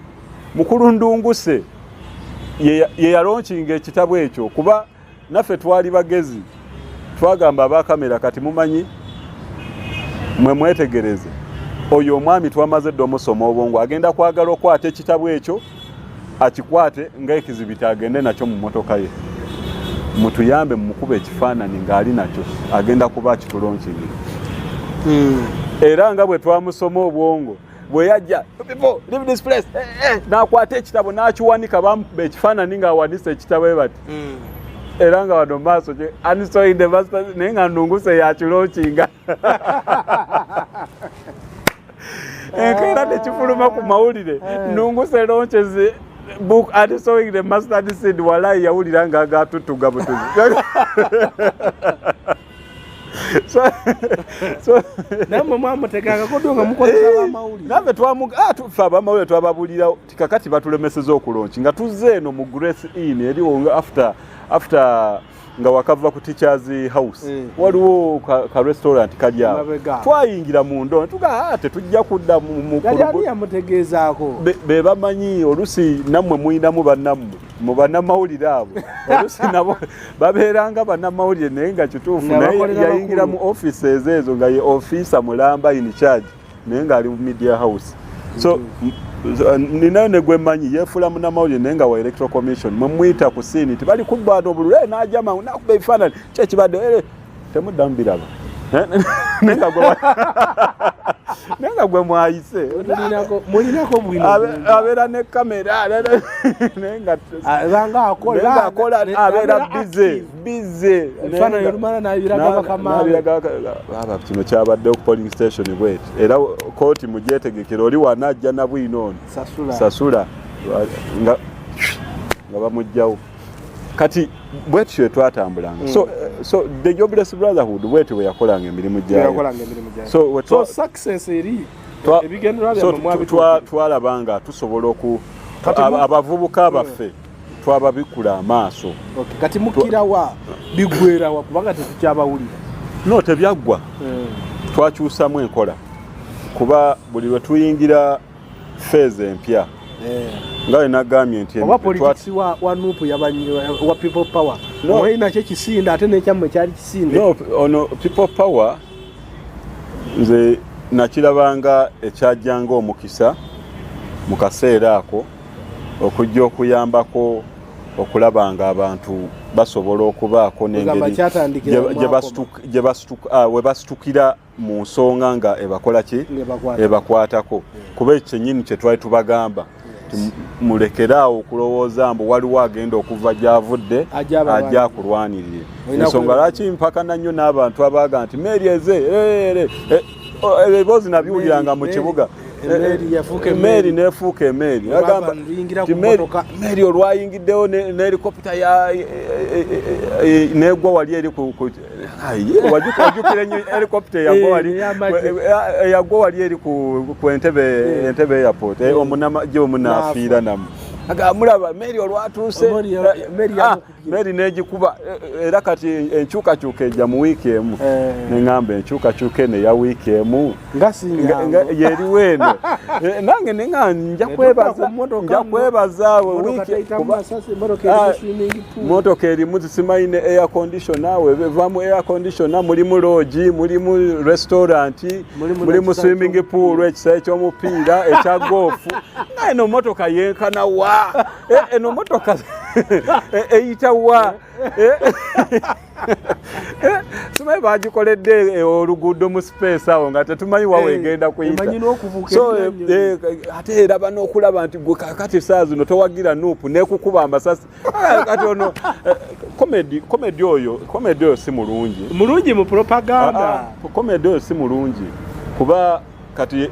mukulu Ndunguse ye yalonkinga ekitabo ekyo kuba naffe twali bagezi twagamba abakamera kati mumanyi mwe mwetegereze oyo omwami twamaze dde omusoma obwongo agenda kwagala okwata ekitabo ekyo akikwate ng'ekizibita agende nakyo mu motoka ye mutuyambe mumukuba ekifaananyi ng'ali nakyo agenda kuba akitulonkingira era nga bwe twamusoma obwongo bwe yajja people leave this place n'akwata ekitabo n'akiwanika bamukuba ekifaananyi ng'awanise ekitabo bati era nga wano maaso gye unsoiled master naye nga Ndunguse yakilonkinga enkeera tekifuluma ku mawulire Ndunguse launches book unsoiled the mustard seed walayi yawulira nga agatuttuga butuzi so namwe mwamuteganga kodonga mukozesa bamawulire nave tufe abamawulire twababulira tikakati batulemeseza okulonki nga tuzze eno mu Grace Inn eriwo after nga wakava ku Teachers House waliwo ka restaurant kali awo twayingira mu ndo tuga tetujja kudda mu kali yamutegezaako be bamanyi olusi nammwe muyinamu bannammwe mu bannamawulire abo olusi nabo babeeranga bannamawulire naye nga kituufu naye yayingira mu offices ezo nga ye officer mulamba in charge naye ng'ali mu Media House so ninayo ne gwe manyi yeefula munnamawulire naye nga wa Electoral Commission mumuyita ku siini tibali kubbaano obululu n'ajama nakuba ebifaananyi kyekibadde temuddamu biraba naye nga gwe mwayise mulinako abeera ne kamera naye nga akola abeera bize kino kyabadde ku polling station bweti era kooti mugyetegekera oli wanajja na bwinono sasula nga bamugjawo kati bwetyo twatambulanga so the Jobless Brotherhood bwetyo bwe yakolanga emirimu gyayo so success eri ebigendera bya twalabanga tusobola abavubuka baffe twababikula amaaso kati mukirawa bigwerawa kubanga tetukyabawulira no tebyaggwa twakyusamu enkola kuba buli lwe tuyingira phase empya ngawe nagambye nti oba politics wa nupu wa people power no ina kye kisinda ate n'ekyammwe kyali kisinde no ono people power nze nakirabanga ekyajjanga omukisa mu kaseera ako okujja okuyambako okulabanga abantu basobola okubaako n'engeri we basitukira mu nsonga nga ebakola ki ebakwatako kuba ekyo kyennyini kye twali tubagamba mulekeraawo okulowooza mbu waliwo agenda okuva gy'avudde ajja akulwanirire ensonga lwaki mpakana nnyo n'abantu abaaga nti meeri eze ebiboozi nabiwuliranga mu kibuga emeeri neefuuka emeeri agamba meeri olwayingiddewo n'helikopita negwa wali eri wajukira nnyo helikopita eyagwa wali eri ku Entebbe airport omunamagye omunaafiira namu agamulaba Mary olwatuuse Mary negikuba era kati enkyukakyuka ejja mu wiiki emu neŋŋamba enkyukakyuka eno eya wiiki emu yeriwo eno nange neŋŋamba nja kwebaza motoka erimu zisimayine air conditioner weva mu air conditioner mulimu lodge mulimu restaurant mulimu swimming pool ekisa ekyomupiira ekya golfu eno motoka yenkana wa eno motoka eyita wa simanyi bagikoledde oluguudo mu space awo nga tetumanyi wawe egenda kuyita so ate eraba n'okulaba nti gwe kakati saa zino towagira nuupu nekukuba amasasi kati ono komedi oyo si mulungi mu propaganda komedi oyo si mulungi kuba kati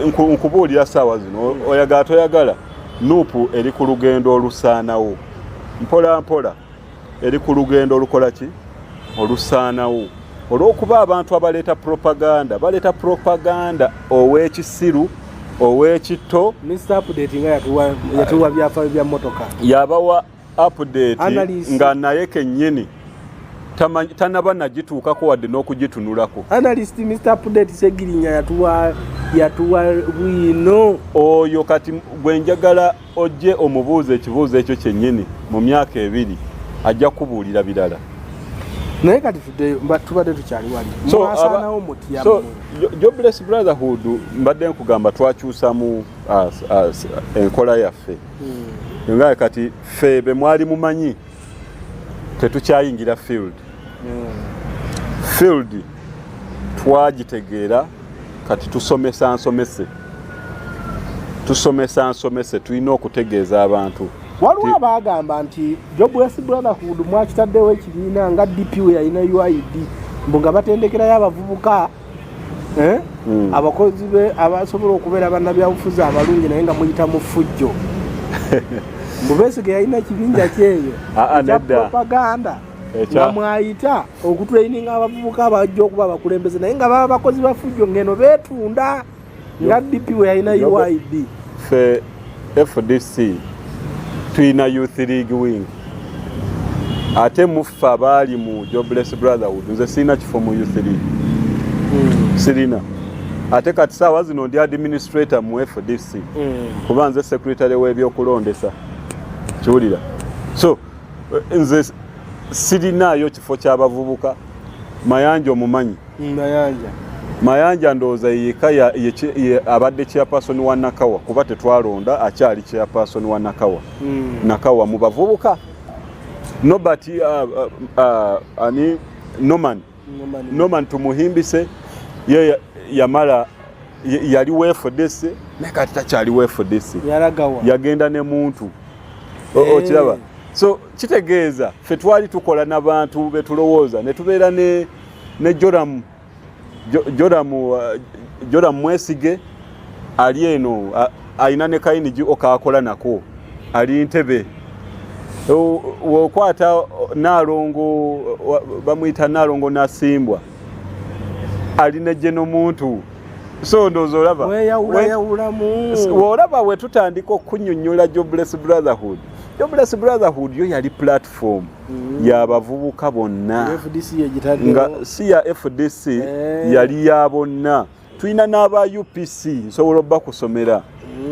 nkubuulira saawa zino oyagala toyagala nuupu eri ku lugendo olusaanawo mpola mpola eri ku lugendo olukola ki olusaanawo olw'okuba abantu abaleeta propaganda ow'ekisiru ow'ekitto Mr. Update nga yatuwa byafaayo bya motoka yabawa update nga naye kennyini tanaba nagituukako wadde n'okugitunulako analyst Mr. Update Segirinya yatuwa bwino oyo kati gwe njagala ojje omubuuza ekibuuzo ekyo kyennyini mu myaka 2 ajja kubuulira birala naye kati tubadde tukyali wali mwasaanawo muti so Jobless Brotherhood mbadde nkugamba twakyusamu enkola yaffe nga kati ffe be mwali mumanyi tetukyayingira field twagitegeera kati tusomesa nsomese tulina okutegeeza abantu waliwo abagamba nti Jobless Brotherhood mwakitaddewo ekibiina nga DP we yalina UID mbu nga batendekerayo abavubuka abakozi be abasobola okubeera bannabyabufuzi abalungi naye nga muyita mu ffujjo mbu Besigye yalina ekibinja kyeyo ekya propaganda nga mwayita okutraininga abavubuka abajja okuba abakulembeze naye nga baba bakozi bafujjo ngeno beetunda nga DP we yalina UID fe FDC tuyina Youth League wing ate muffe abaali mu Jobless Brotherhood nze sirina kifo mu Youth League sirina ate kati saawa zino ndi administrator mu FDC kuba nze secretary w'ebyokulondesa kiwulira so nze sirinaayo kifo ky'abavubuka Mayanja omumanyi Mayanja ndowooza yeka abadde chairperson wa Nakawa kuba tetwalonda akyali chairperson wa Nakawa mu bavubuka Nobati ani Norman tumuhimbise ye yamala yali FDC ne kati takyali FDC yagenda ne muntu okiraba so kitegeeza ffe twali tukola n'abantu betulowooza ne tubeera ne Joram Mwesige ali eno ayina ne Kayinigi okakola nako ali Ntebe wokwata Nalongo bamuyita Nalongo nasimbwa ali ne Jeno muntu so ndozo olaba olaba we tutandika okunyonnyola Jobless Brotherhood yo yali platform y'abavubuka bonna nga si ya FDC yali ya bonna tulina n'aba UPC nsobola obba kusomera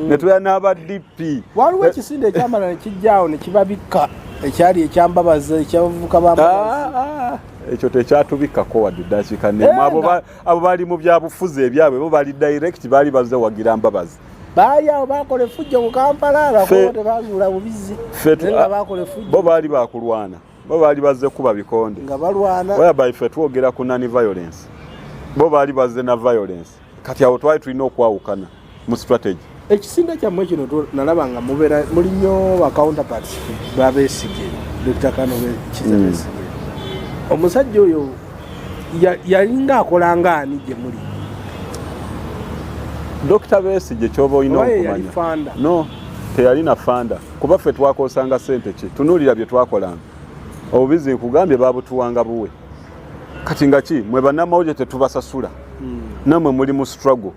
ne tulina n'aba DP waliwo ekisinde ekyamala ne kijjaawo ne kibabikka ekyali ekyambabaza ekyabavubuka bambabaza ekyo tekyatubikkako wadde dakiika nemu abo baali mu byabufuzi ebyabwe bo bali direct baali bazze wagira mbabazi baali awo bakola effujjo mu Kampala abakola tebazuula bubizi nga bakola effujjo bo baali bakulwana bo baali bazze kuba bikonde nga balwana whereby ffe twogera ku nani violence bo baali bazze na violence kati awo twali tulina okwawukana mu strategy ekisinde kyammwe kino nalaba nga mubeera muli nnyo ba counterparts babeesigye Dr. Kanobe Kizebesigye omusajja oyo yalinga akola ani gye muli Dr. Besigye kyoba olina okumanya no teyalina fanda kuba ffe twakosanga sente ki tunuulira bye twakolanga obubizi nkugambye babutuwanga buwe kati nga ki mwe bannamawulire tetubasasula nammwe muli mu struggle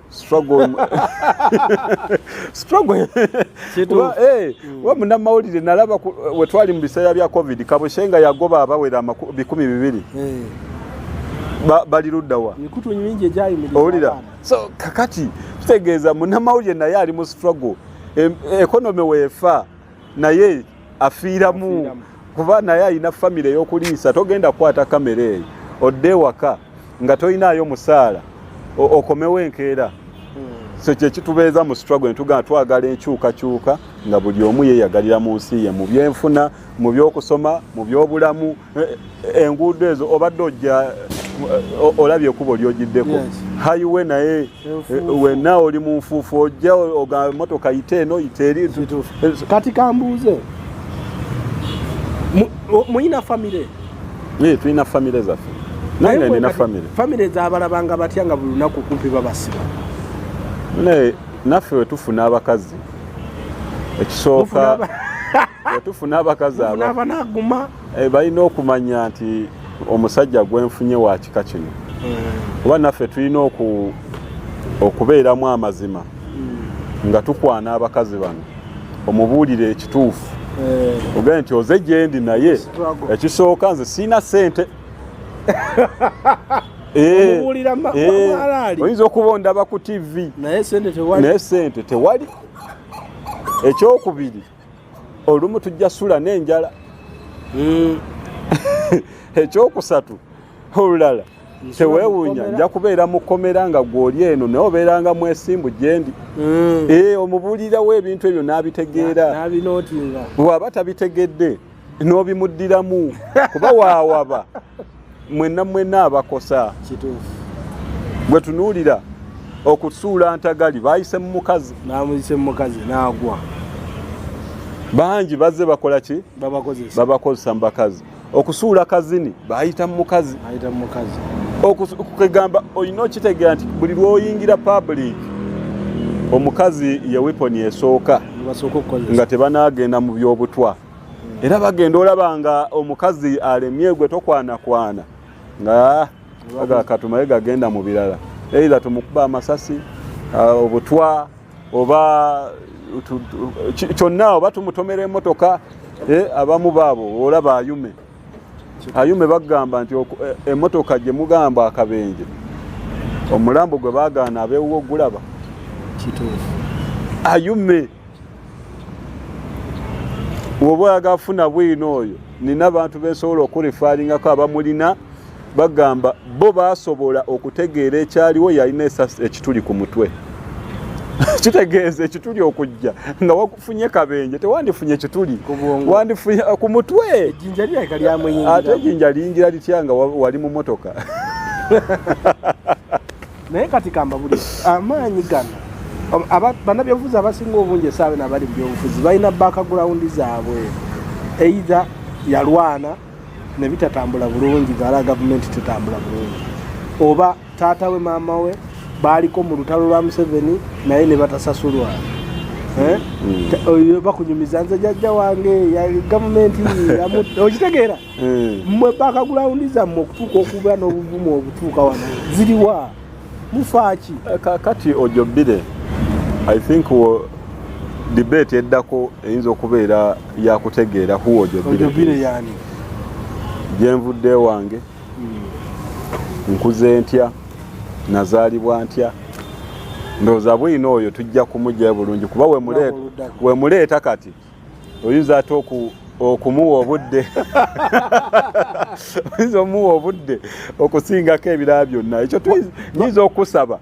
struggle wa munnamawulire nalaba we twali mu biseera bya covid Kabushenga yagoba abawera 200 bali luddawa mikutu nyingi ejayimiriza owulira so kakati kitegeeza munnamawulire naye ali mu struggle economy weefa naye afiiramu kuba naye alina famire y'okuliisa togenda kukwata kamera eyo odde waka nga toyinaayo musaala okomewo enkeera so kyekitubeeza mu struggle netugamba twagala enkyukakyuka nga buli omu yeeyagalira mu nsi ye mu byenfuna mu byokusoma mu byobulamu enguudo ezo obadde ojja olabye ekubo lyogiddeko highway naye wenna oli mu nfuufu ojja ogamba motoka yite eno yite eri kati kambuuze muyina famire tulina famire zaffe nange nina famire z'abalabanga batya nga buli lunaku kumpi babasiba naffe wetufuna abakazi ekisooka wetufuna abakazi abanaguma balina okumanya nti omusajja gwenfunye wa kika kino kuba naffe tulina okubeeramu amazima nga tukwana abakazi bano omubuulire ekituufu ogende nti oze gyendi naye ekisooka nze siina ssente oyinza okuba ondaba ku TV naye ssente tewali ekyokubiri olumu tujja sula n'enjala ekyokusatu olulala teweewuunya nja kubeera mu kkomera nga gw'oli eno naye obeeranga mwesimbu gyendi omubuulirawo ebintu ebyo n'abitegeera bw'aba tabitegedde n'obimuddiramu kuba waawaba mwenna abakosa bwe tunuulira okusuula ntagali baayise mu mukazi n'agwa bangi bazze bakola ki babakozesa mu bakazi okusuula kazini baayita mu mukazi okugamba olina okitegeera nti buli lw'oyingira public omukazi ye weponi esooka nga tebanaagenda mu byobutwa era bagenda olaba nga omukazi alemye gwe tokwanakwana nga agakatumaye gagenda mu birala either tumukuba amasasi obutwa oba kyonna oba tumutomera emmotoka abamu baabo olaba ayume bagamba nti emmotoka gye mugamba akabenje omulambo gwe baagaana abeewo ogulaba ayume woba agafuna bwino oyo nina abantu besobola okurifaalingako abamulina bagamba bo basobola okutegeera ekyaliwo yalina ekituli ku mutwe kitegeeza ekituli okujja nga wafunye kabenje tewandifunye ekituli wandifunye ku mutwe ate ejjinja liyingira litya nga wali mu motoka naye kati kamba buli amaanyi gano bannabyobufuzi abasinga obungi esaawe nabali mu byobufuzi balina background zaabwe either yalwana ne bitatambula bulungi ngala gavumenti tetambula bulungi oba taata we maama we baaliko mu lutalo lwa Museveni naye ne batasasulwa bakunyumiza nze jjajja wange ya gavumenti okitegeera mmwe background zammwe okutuuka okuba n'obuvumu obutuuka wano ziriwa mufaaki kati ojobbire I think debate eddako eyinza okubeera yakutegeera huwa ojobbire yani gyenvudde wange nkuze ntya nazaalibwa ntya ndowooza bwino oyo tujja kumujja bulungi kuba wemuleeta kati oyinza ate okumuwa obudde oyinza omuwa obudde okusingako ebirala byonna ekyo tuyinza okusaba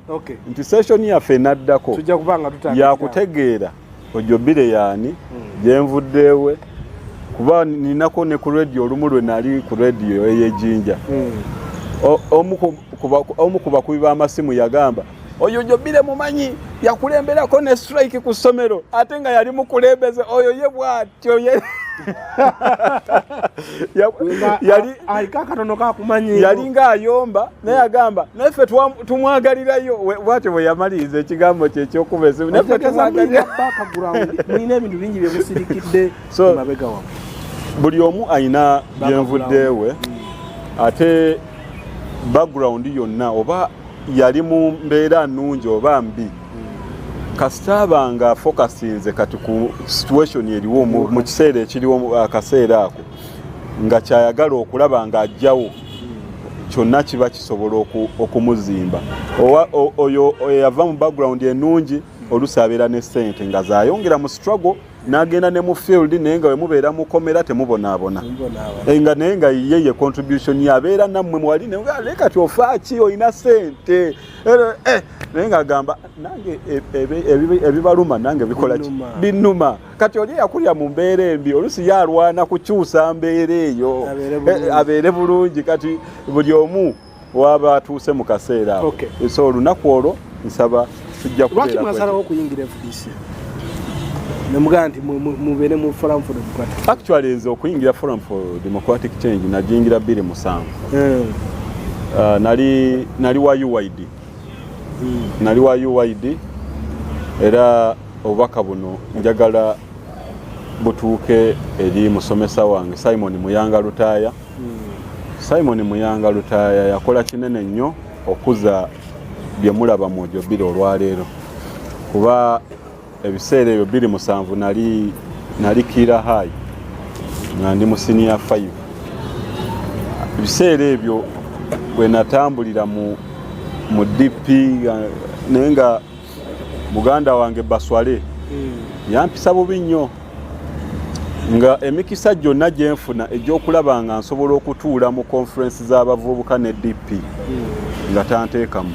nti session yaffe enaddako yakutegeera ojobbire yaani gyenvuddeewe kuba ninako ne ku radio olumu lwe nali ku radio ey'ejjinja omu ku bakubi b'amasimu yagamba oyo Jobbire mumanyi yakulemberako ne strike ku ssomero ate nga yali mukulembeze oyo ye bw'atyo yali ng'ayomba naye agamba naffe tumwagalirayo bw'atyo bwe yamaliriza ekigambo kye ekyokuba esimu naffe tumwagalira mulina ebintu bingi bye musirikidde mabega wamu buli omu ayina byenvuddeewe ate background yonna oba yali mu mbeera nnungi oba mbi kasitaba nga focusinze kati ku situation eriwo mu kiseera ekiriwo akaseera ako nga kyayagala okulaba nga ajjawo kyonna kiba kisobola okumuzimba oyo yava mu background ennungi oluusi abeera ne ssente nga zayongera mu struggle n'agenda ne mu field naye nga we mubeera mukomera temubonaabona nga naye nga ye contribution yabeera nammwe mwali naye kati ofaaki olina ssente naye nga agamba nange ebibaluma nange bikola ki binnuma kati oli yakulya mu mbeera embi oluusi yalwana kukyusa mbeera eyo abeere bulungi kati buli omu waba atuuse mu kaseera ako so olunaku olwo nsaba tujja lwaki mwasalawo okuyingira FDC nemugaa nti mubeere mu Forum for Democratic actually nze okuyingira Forum for Democratic Change najingira 2007 nali wa UID nali wa UID era obubaka buno njagala butuuke eri musomesa wange Simon Muyanga Lutaaya Simon Muyanga Lutaaya yakola kinene nnyo okuza bye mulaba mu Jobile olwaleero kuba ebiseera ebyo 2007 nali Kira High nga ndi mu senior 5 ebiseera ebyo bwe natambulira mu DP naye nga muganda wange Baswale yampisa bubi nnyo nga emikisa gyonna gyenfuna egy'okulaba nga nsobola okutuula mu conference z'abavubuka ne DP nga tanteekamu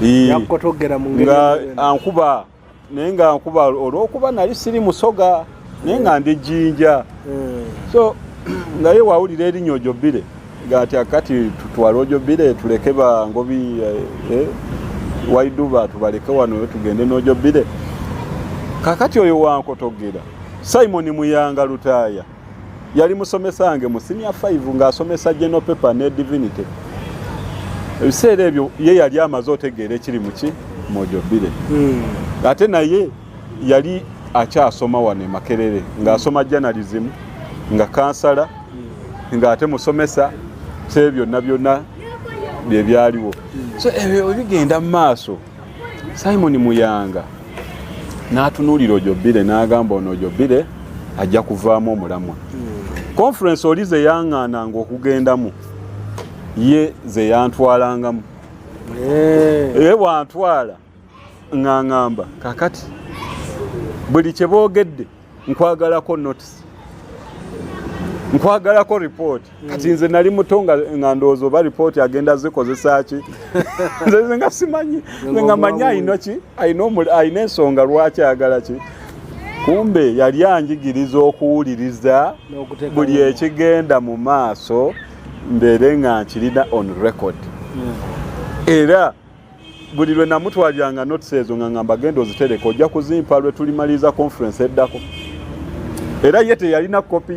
yakotogera mu ngeri nga ankuba naye nga ankuba olw'okuba nali siri musoga naye nga ndi Jinja so nga ye wawulira erinnya Ojobile ngati akati tutwala Ojobile tuleke bangobi waiduba tubaleke wano tugende n'Ojobile kakati oyo wankotogera Simon Muyanga Lutaaya yali musomesa ange mu senior 5 ng'asomesa general paper ne divinity ebiseera ebyo ye yali amaze otegeera ekiri muki mu Ojobile ate naye yali akyasoma wano e Makerere ng'asoma journalism nga kansala ng'ate musomesa se byonna bye byaliwo so ebyo bigenda mu maaso Simon Muyanga n'atunuulira Ojobile n'agamba ono Ojobile ajja kuvaamu omulamwa conference oli ze yaŋŋaananga okugendamu ye ze yantwalangamu ye bwantwala ŋŋaŋŋamba kakati buli kye boogedde nkwagalako notice nkwagalako report kati nze nali muto nga ndowooza oba report agenda zikozesa ki nze nga simanyi nga manyi ayina ki ayina ensonga lwaki ayagala ki kumbe yali anjigiriza okuwuliriza buli ekigenda mu maaso mbeere nga nkirina on record era buli lwe namutwaliranga notice ezo nga ngamba genda ozitereka ojja kuzimpa lwe tulimaliza conference eddako era ye teyalina kopi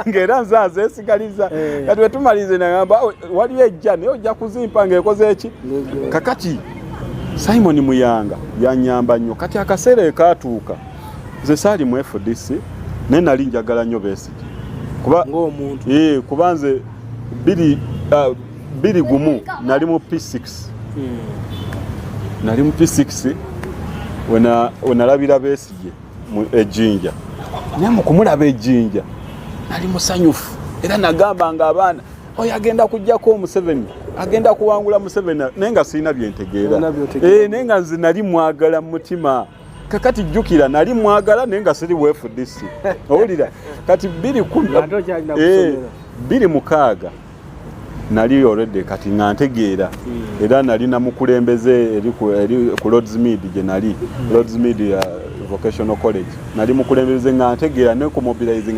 ng'era nze azeesigaliza kati wetumalize nagamba waliyo ejja naye ojja kuzimpa ng'ekoze eki kakati Simon Muyanga yanyamba nnyo kati akaseera ekatuuka nze saali mu FDC naye nali njagala nnyo Besigye kuba nze 2001 nali mu P6 nali mu P6 wenalabira Besigye mu Ejjinja naye mu kumulaba Ejjinja nali musanyufu era nagamba nga abaana oyo agenda kujjako Museveni agenda kuwangula Museveni naye nga sirina byentegeera naye nga nze nali mwagala mu mutima kakati jjukira nali mwagala naye nga siri wa FDC owulira kati 2006 nali already kati nga ntegeera era nali namukulembeze eri ku Lordsmead gye nali Lordsmead Vocational College nali mukulembeze nga ntegeera ne ku mobilizing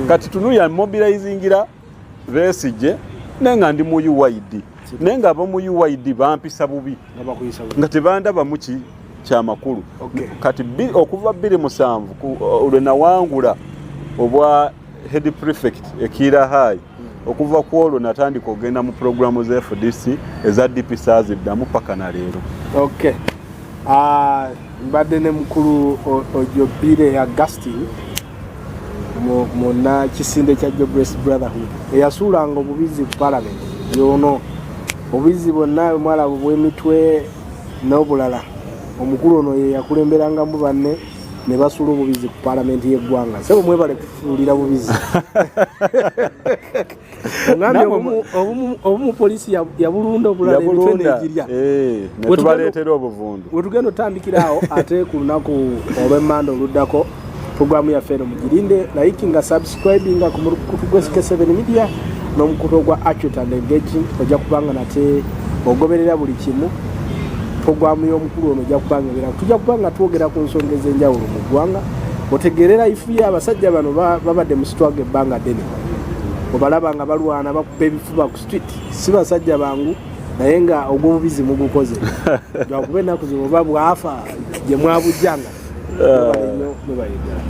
kati tunuya mobilizingira Besigye nenga ndi mu UID nenga abo mu UID bampisa bubi nga tebandaba muki kyamakulu kati okuva 2007 olwe nawangula obwa head prefect Kira High okuva ku olwo natandika ogenda mu programu za FDC eza DP ziddamu paka na leero mbadde ne mukulu Ojobile Augustine muna kisinde kya Jobless Brotherhood eyasuulanga obubizi ku parliament yono obubizi bonna mwalabo bw'emitwe n'obulala omukulu ono ye yakulemberangamu banne ne basula obubizi ku paalamenti y'eggwanga sebo mwebale kufuulira bubizi ogambye obumu poliisi yabulunda obulala emitwe n'egirya netubaleetera obuvundu wetugenda otandikiraawo ate ku lunaku olw'emmanda oluddako programu yaffe eno mugirinde likinga subscribinga ku mukutu gwa SK7 Media n'omukutu gwa Acute and Engaging ojja kubanga nate ogoberera buli kimu programu y'omukulu ono ojja kubanga era tujja kubanga twogera ku nsonga ez'enjawulo mu ggwanga otegerera ifu y'abasajja bano babadde mu struggle ebbanga ddene obalaba nga balwana bakuba ebifuba ku street si basajja bangu naye nga ogw'obubizi mugukoze lwakuba ennaku zino oba bwafa gye mwabujjanga mubayigala